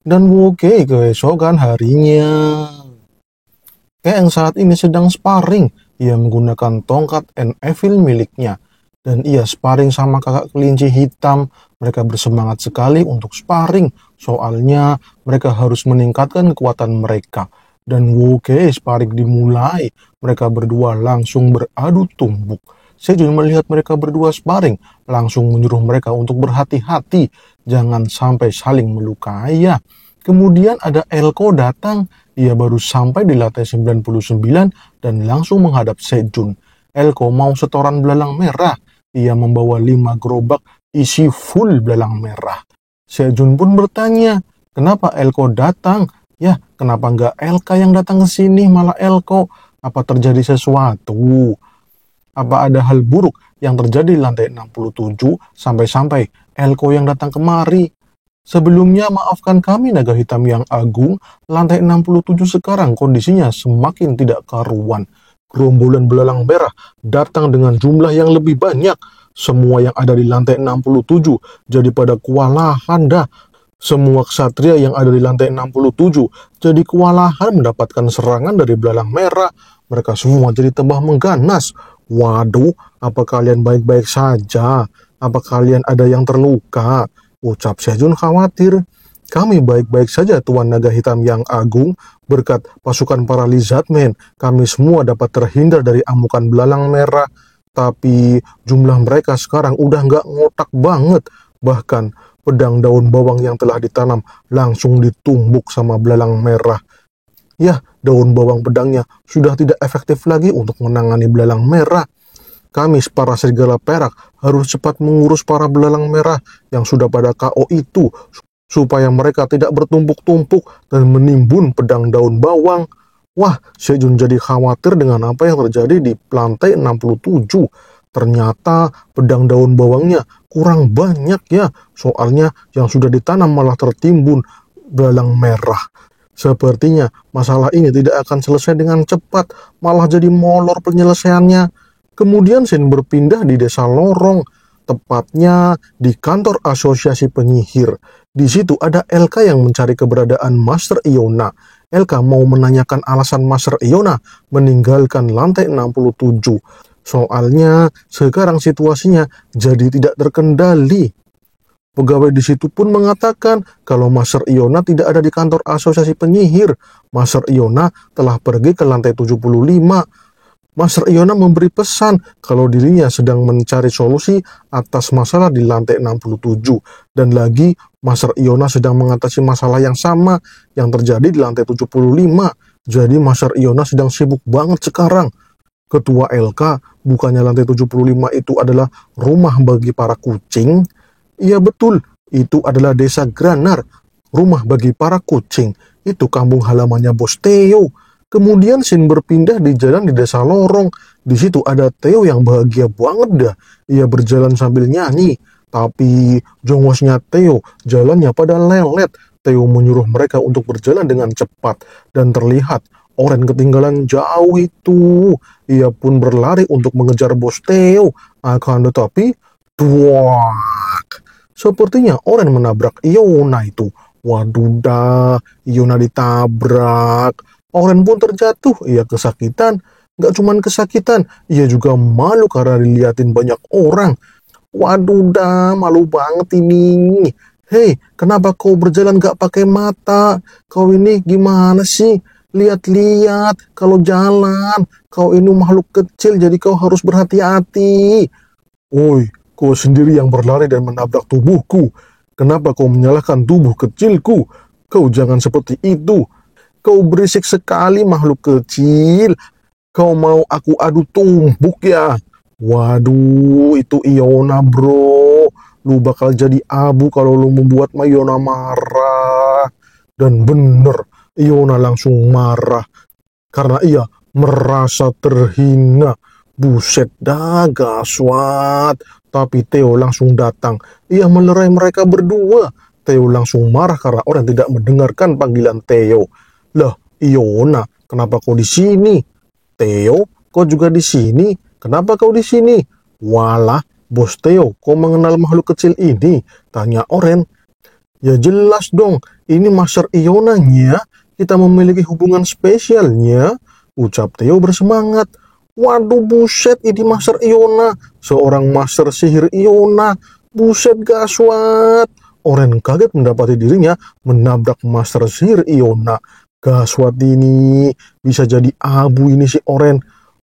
Dan Woke keesokan harinya, Keeng saat ini sedang sparring. Ia menggunakan tongkat and evil miliknya. Dan ia sparring sama kakak kelinci hitam. Mereka bersemangat sekali untuk sparring. Soalnya mereka harus meningkatkan kekuatan mereka. Dan Woke sparring dimulai. Mereka berdua langsung beradu tumbuk. Sejun melihat mereka berdua sparring, langsung menyuruh mereka untuk berhati-hati. Jangan sampai saling melukai ya. Kemudian ada Elko datang. Ia baru sampai di lantai 99 dan langsung menghadap Sejun. Elko mau setoran belalang merah. Ia membawa 5 gerobak isi full belalang merah. Sejun pun bertanya, kenapa Elko datang? Ya, kenapa nggak Elka yang datang ke sini, malah Elko? Apa terjadi sesuatu? Apa ada hal buruk yang terjadi di lantai 67 sampai-sampai Elko yang datang kemari? Sebelumnya maafkan kami naga hitam yang agung, lantai 67 sekarang kondisinya semakin tidak karuan. Gerombolan belalang merah datang dengan jumlah yang lebih banyak. Semua yang ada di lantai 67 jadi pada kewalahan dah. Semua ksatria yang ada di lantai 67 jadi kewalahan mendapatkan serangan dari belalang merah. Mereka semua jadi tambah mengganas. Waduh, apa kalian baik-baik saja? Apa kalian ada yang terluka? Ucap Sejun khawatir. Kami baik-baik saja Tuan Naga Hitam yang agung. Berkat pasukan para lizardmen, kami semua dapat terhindar dari amukan belalang merah. Tapi jumlah mereka sekarang udah nggak ngotak banget. Bahkan pedang daun bawang yang telah ditanam langsung ditumbuk sama belalang merah. Ya, daun bawang pedangnya sudah tidak efektif lagi untuk menangani belalang merah. Kami para serigala perak harus cepat mengurus para belalang merah yang sudah pada KO itu, supaya mereka tidak bertumpuk-tumpuk dan menimbun pedang daun bawang. Wah, Sejun jadi khawatir dengan apa yang terjadi di lantai 67. Ternyata pedang daun bawangnya kurang banyak ya, soalnya yang sudah ditanam malah tertimbun belalang merah. Sepertinya masalah ini tidak akan selesai dengan cepat, malah jadi molor penyelesaiannya. Kemudian Shin berpindah di desa Lorong, tepatnya di kantor asosiasi penyihir. Di situ ada Elka yang mencari keberadaan Master Iona. Elka mau menanyakan alasan Master Iona meninggalkan lantai 67. Soalnya sekarang situasinya jadi tidak terkendali. Pegawai di situ pun mengatakan kalau Master Iona tidak ada di kantor asosiasi penyihir. Master Iona telah pergi ke lantai 75. Master Iona memberi pesan kalau dirinya sedang mencari solusi atas masalah di lantai 67. Dan lagi, Master Iona sedang mengatasi masalah yang sama yang terjadi di lantai 75. Jadi Master Iona sedang sibuk banget sekarang. Ketua LK, bukannya lantai 75 itu adalah rumah bagi para kucing? Iya betul, itu adalah desa Granar, rumah bagi para kucing. Itu kampung halamannya Bos Theo. Kemudian Shin berpindah di jalan di desa Lorong. Di situ ada Theo yang bahagia banget dah. Ia berjalan sambil nyanyi. Tapi jongosnya Theo jalannya pada lelet. Theo menyuruh mereka untuk berjalan dengan cepat. Dan terlihat Oren ketinggalan jauh itu. Ia pun berlari untuk mengejar Bos Theo. Akan tetapi, duak. Sepertinya Oren menabrak Iona itu. Waduh dah, Iona ditabrak. Oren pun terjatuh, ia kesakitan. Gak cuman kesakitan, ia juga malu karena diliatin banyak orang. Waduh dah, malu banget ini. Hei, kenapa kau berjalan gak pakai mata? Kau ini gimana sih? Lihat-lihat, kalau jalan. Kau ini makhluk kecil, jadi kau harus berhati-hati. Woi, kau sendiri yang berlari dan menabrak tubuhku. Kenapa kau menyalahkan tubuh kecilku? Kau jangan seperti itu. Kau berisik sekali makhluk kecil. Kau mau aku adu tumbuk ya? Waduh, itu Iona bro. Lu bakal jadi abu kalau lu membuat Iona marah. Dan bener, Iona langsung marah. Karena ia merasa terhina. Buset dah, gaswat. Tapi Theo langsung datang. Ia melerai mereka berdua. Theo langsung marah karena orang tidak mendengarkan panggilan Theo. Lah, Iona, kenapa kau di sini? Theo, kau juga di sini? Kenapa kau di sini? Walah, Bos Theo, kau mengenal makhluk kecil ini? Tanya Oren. Ya jelas dong, ini Master Iona-nya. Kita memiliki hubungan spesialnya. Ucap Theo bersemangat. Waduh buset, ini Master Iona. Seorang Master Sihir Iona. Buset gaswat. Oren kaget mendapati dirinya menabrak Master Sihir Iona. Gaswat ini, bisa jadi abu ini si Oren.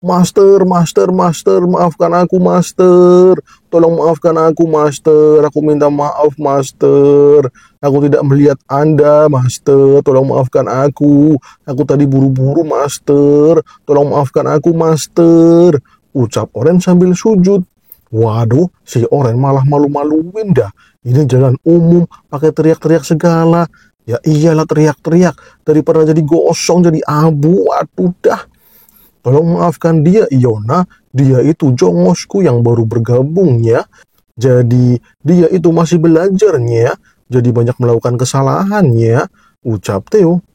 Master, maafkan aku, Master. Tolong maafkan aku, Master. Aku minta maaf, Master. Aku tidak melihat Anda, Master. Tolong maafkan aku. Aku tadi buru-buru, Master. Tolong maafkan aku, Master. Ucap Oren sambil sujud. Waduh, si Oren malah malu-maluin dah. Ini jalan umum, pakai teriak-teriak segala. Ya iyalah teriak-teriak. Daripada jadi gosong, jadi abu. Waduh dah. Tolong maafkan dia, Iona. Dia itu jongosku yang baru bergabung ya. Jadi dia itu masih belajarnya. Jadi banyak melakukan kesalahannya. Ucap Theo.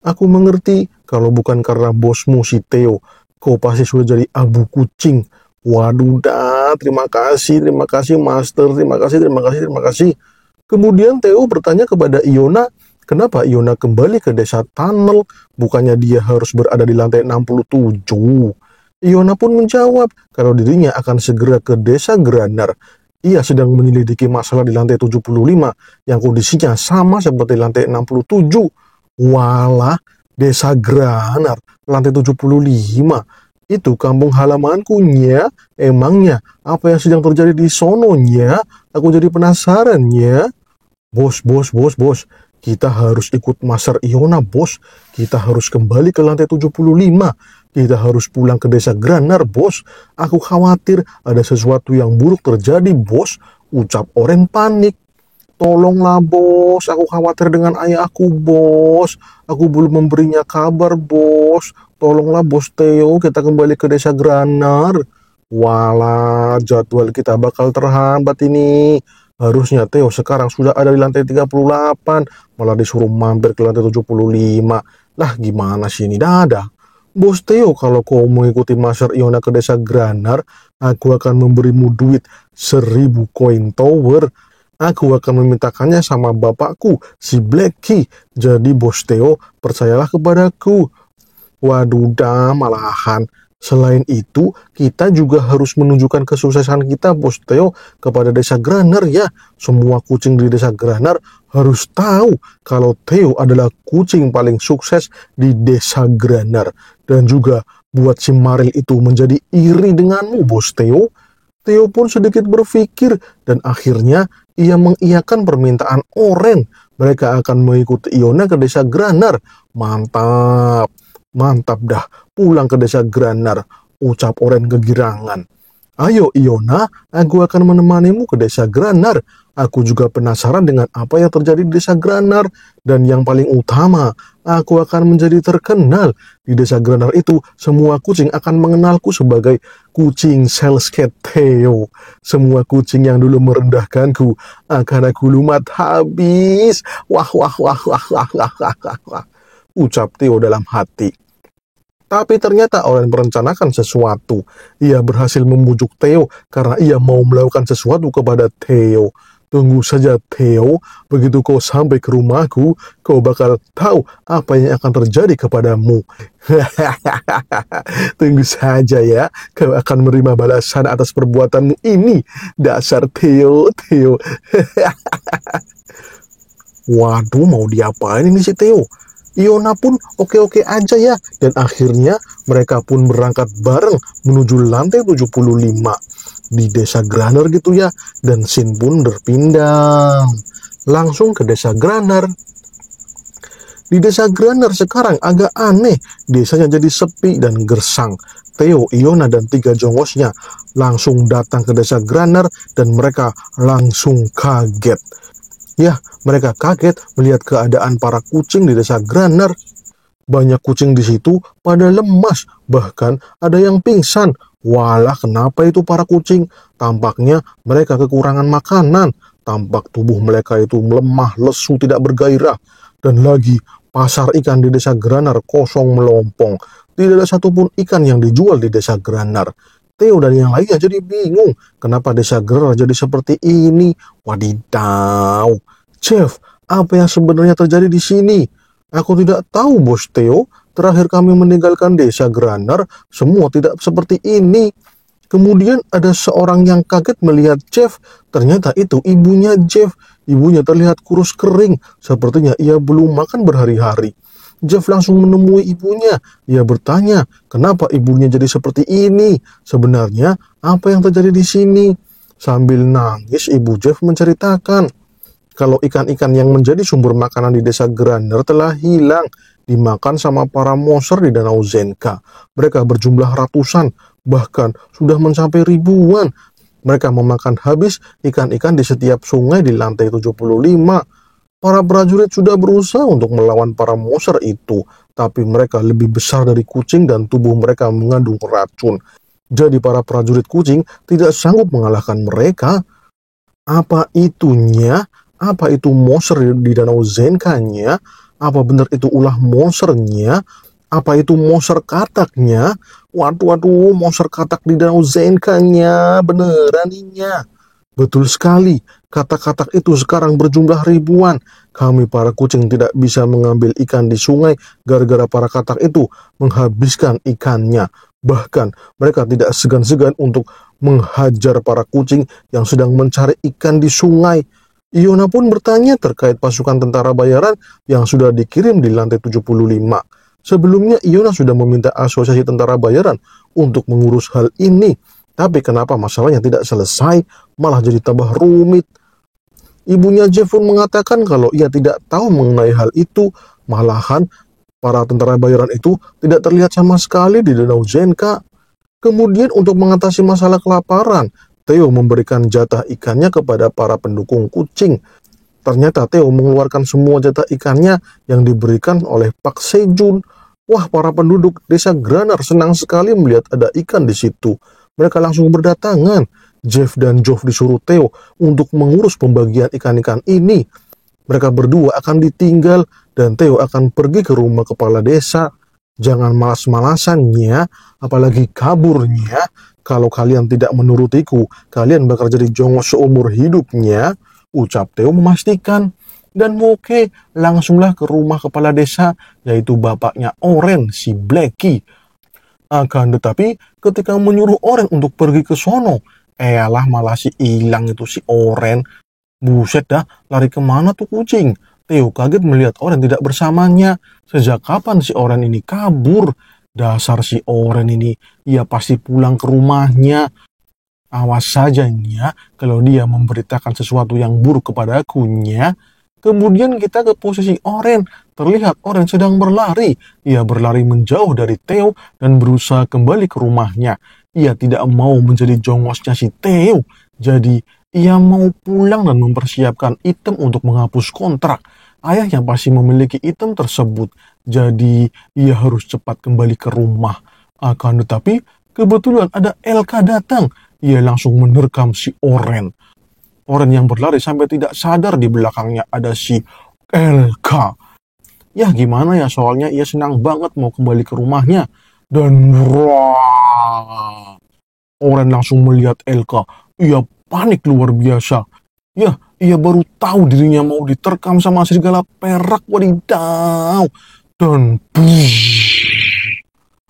Aku mengerti kalau bukan karena bosmu si Theo. Kau pasti sudah jadi abu kucing. Waduh dah, terima kasih Master. Terima kasih. Kemudian Theo bertanya kepada Iona, kenapa Iona kembali ke desa tunnel? Bukannya dia harus berada di lantai 67. Iona pun menjawab kalau dirinya akan segera ke desa Granar. Ia sedang menyelidiki masalah di lantai 75 yang kondisinya sama seperti lantai 67. Walah, desa Granar, lantai 75. Itu kampung halamanku nya. Emangnya apa yang sedang terjadi di sononya? Aku jadi penasaran ya. Bos. Kita harus ikut Master Iona, bos. Kita harus kembali ke lantai 75. Kita harus pulang ke desa Granar, bos. Aku khawatir ada sesuatu yang buruk terjadi, bos. Ucap Oren panik. Tolonglah, bos. Aku khawatir dengan ayahku, bos. Aku belum memberinya kabar, bos. Tolonglah, bos Theo. Kita kembali ke desa Granar. Walah, jadwal kita bakal terhambat ini. Harusnya Theo sekarang sudah ada di lantai 38, malah disuruh mampir ke lantai 75. Lah gimana sih ini dadah? Bos Theo, kalau kau mengikuti Master Iona ke desa Granar, aku akan memberimu duit 1000 koin tower. Aku akan memintakannya sama bapakku, si Blacky. Jadi bos Theo, percayalah kepadaku. Waduh dah, malahan. Selain itu, kita juga harus menunjukkan kesuksesan kita, bos Theo, kepada desa Granar ya. Semua kucing di desa Granar harus tahu kalau Theo adalah kucing paling sukses di desa Granar. Dan juga buat si Maril itu menjadi iri denganmu, bos Theo. Theo pun sedikit berpikir dan akhirnya ia mengiyakan permintaan Oren. Mereka akan mengikuti Iona ke desa Granar. Mantap dah, pulang ke desa Granar, ucap Oren kegirangan. Ayo Iona, aku akan menemanimu ke desa Granar. Aku juga penasaran dengan apa yang terjadi di desa Granar. Dan yang paling utama, aku akan menjadi terkenal. Di desa Granar itu, semua kucing akan mengenalku sebagai kucing Selsket Theo. Semua kucing yang dulu merendahkanku akan aku lumat habis. Wah. Ucap Theo dalam hati. Tapi ternyata Oren merencanakan sesuatu. Ia berhasil membujuk Theo karena ia mau melakukan sesuatu kepada Theo. Tunggu saja Theo, begitu kau sampai ke rumahku, kau bakal tahu apa yang akan terjadi kepadamu. Tunggu saja ya, kau akan menerima balasan atas perbuatanmu ini. Dasar Theo. Waduh, mau diapain ini si Theo? Iona pun oke-oke aja ya. Dan akhirnya mereka pun berangkat bareng menuju lantai 75. Di desa Granar gitu ya. Dan scene pun berpindah langsung ke desa Granar. Di desa Granar sekarang agak aneh. Desanya jadi sepi dan gersang. Theo, Iona, dan 3 jongosnya langsung datang ke desa Granar dan mereka langsung kaget. Ya, mereka kaget melihat keadaan para kucing di desa Granar. Banyak kucing di situ pada lemas, bahkan ada yang pingsan. Walah, kenapa itu para kucing? Tampaknya mereka kekurangan makanan. Tampak tubuh mereka itu melemah, lesu, tidak bergairah. Dan lagi, pasar ikan di desa Granar kosong melompong. Tidak ada satupun ikan yang dijual di desa Granar. Theo dan yang lainnya jadi bingung. Kenapa desa Granar jadi seperti ini? Wadidaw. Chef, Apa yang sebenarnya terjadi di sini? Aku tidak tahu, Bos Theo. Terakhir kami meninggalkan desa Granar, semua tidak seperti ini. Kemudian ada seorang yang kaget melihat Jeff. Ternyata itu ibunya Jeff. Ibunya terlihat kurus kering. Sepertinya ia belum makan berhari-hari. Jeff langsung menemui ibunya. Ia bertanya, kenapa ibunya jadi seperti ini? Sebenarnya, apa yang terjadi di sini? Sambil nangis, ibu Jeff menceritakan kalau ikan-ikan yang menjadi sumber makanan di desa Graner telah hilang, dimakan sama para monster di Danau Zenka. Mereka berjumlah ratusan, bahkan sudah mencapai ribuan. Mereka memakan habis ikan-ikan di setiap sungai di lantai 75. Para prajurit sudah berusaha untuk melawan para monster itu, tapi mereka lebih besar dari kucing dan tubuh mereka mengandung racun. Jadi para prajurit kucing tidak sanggup mengalahkan mereka. Apa itunya? Apa itu monster di Danau Zenkanya? Apa benar itu ulah monsternya? Apa itu monster kataknya? Waduh, monster katak di Danau Zenkanya. Beneran inya. Betul sekali, katak-katak itu sekarang berjumlah ribuan. Kami para kucing tidak bisa mengambil ikan di sungai gara-gara para katak itu menghabiskan ikannya. Bahkan mereka tidak segan-segan untuk menghajar para kucing yang sedang mencari ikan di sungai. Iona pun bertanya terkait pasukan tentara bayaran yang sudah dikirim di lantai 75. Sebelumnya Iona sudah meminta asosiasi tentara bayaran untuk mengurus hal ini. Tapi kenapa masalahnya tidak selesai, malah jadi tambah rumit. Ibunya Jeff pun mengatakan kalau ia tidak tahu mengenai hal itu. Malahan, para tentara bayaran itu tidak terlihat sama sekali di Danau Zenka. Kemudian untuk mengatasi masalah kelaparan, Theo memberikan jatah ikannya kepada para pendukung kucing. Ternyata Theo mengeluarkan semua jatah ikannya yang diberikan oleh Pak Sejun. Wah, para penduduk desa Granar senang sekali melihat ada ikan di situ. Mereka langsung berdatangan. Jeff dan Geoff disuruh Theo untuk mengurus pembagian ikan-ikan ini. Mereka berdua akan ditinggal dan Theo akan pergi ke rumah kepala desa. Jangan malas-malasannya, apalagi kaburnya. Kalau kalian tidak menurutiku, kalian bakal jadi jongos seumur hidupnya, ucap Theo memastikan. Dan Moke langsunglah ke rumah kepala desa, yaitu bapaknya Oren, si Blackie. Akan tetapi ketika menyuruh Oren untuk pergi ke sono, malah si hilang itu si Oren. Buset dah, lari kemana tuh kucing? Theo kaget melihat Oren tidak bersamanya. Sejak kapan si Oren ini kabur? Dasar si Oren ini, ia pasti pulang ke rumahnya. Awas saja ya, kalau dia memberitakan sesuatu yang buruk kepada akunya. Kemudian kita ke posisi Oren. Terlihat Oren sedang berlari. Ia berlari menjauh dari Theo dan berusaha kembali ke rumahnya. Ia tidak mau menjadi jongosnya si Theo. Jadi ia mau pulang dan mempersiapkan item untuk menghapus kontrak. Ayahnya pasti memiliki item tersebut. Jadi ia harus cepat kembali ke rumah. Akan tetapi kebetulan ada Elka datang. Ia langsung menerkam si Oren. Oren yang berlari sampai tidak sadar di belakangnya ada si Elka. Ya gimana ya, soalnya ia senang banget mau kembali ke rumahnya. Dan Oren langsung melihat Elka. Ia panik luar biasa. Ya, ia baru tahu dirinya mau diterkam sama serigala perak, wadidaw. Dan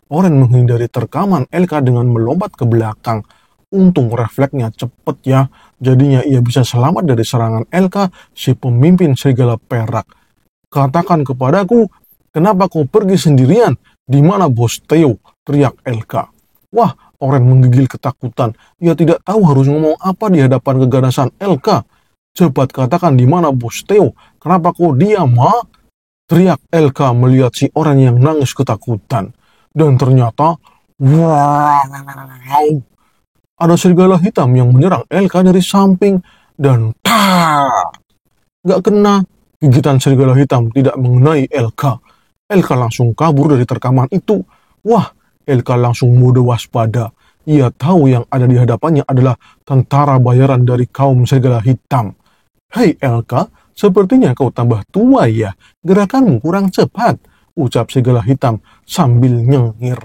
Oren menghindari terkaman Elka dengan melompat ke belakang. Untung refleksnya cepet ya, jadinya ia bisa selamat dari serangan Elka, si pemimpin serigala perak. Katakan kepadaku, kenapa kau pergi sendirian? Di mana Bos Theo? Teriak Elka. Wah, Oren menggigil ketakutan. Ia tidak tahu harus ngomong apa di hadapan keganasan Elka. Cepat katakan di mana Bos Theo? Kenapa kau diam, ha? Teriak Elka melihat si Oren yang nangis ketakutan. Dan ternyata, wow, ada serigala hitam yang menyerang Elka dari samping dan gak kena. Gigitan serigala hitam tidak mengenai Elka. Elka langsung kabur dari terkaman itu. Wah, Elka langsung mode waspada. Ia tahu yang ada di hadapannya adalah tentara bayaran dari kaum serigala hitam. Hei Elka, sepertinya kau tambah tua ya. Gerakanmu kurang cepat, ucap serigala hitam sambil nyengir.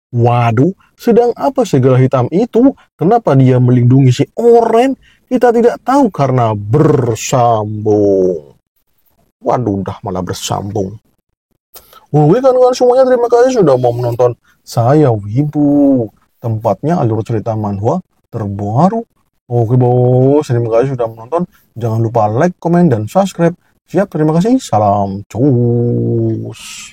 Waduh, sedang apa serigala hitam itu? Kenapa dia melindungi si Oren? Kita tidak tahu karena bersambung. Waduh, udah malah bersambung. Oke kan semuanya, terima kasih sudah mau menonton saya Wibu, tempatnya alur cerita manhwa terbaru. Oke bos, terima kasih sudah menonton. Jangan lupa like, komen, dan subscribe. Siap, terima kasih. Salam cus.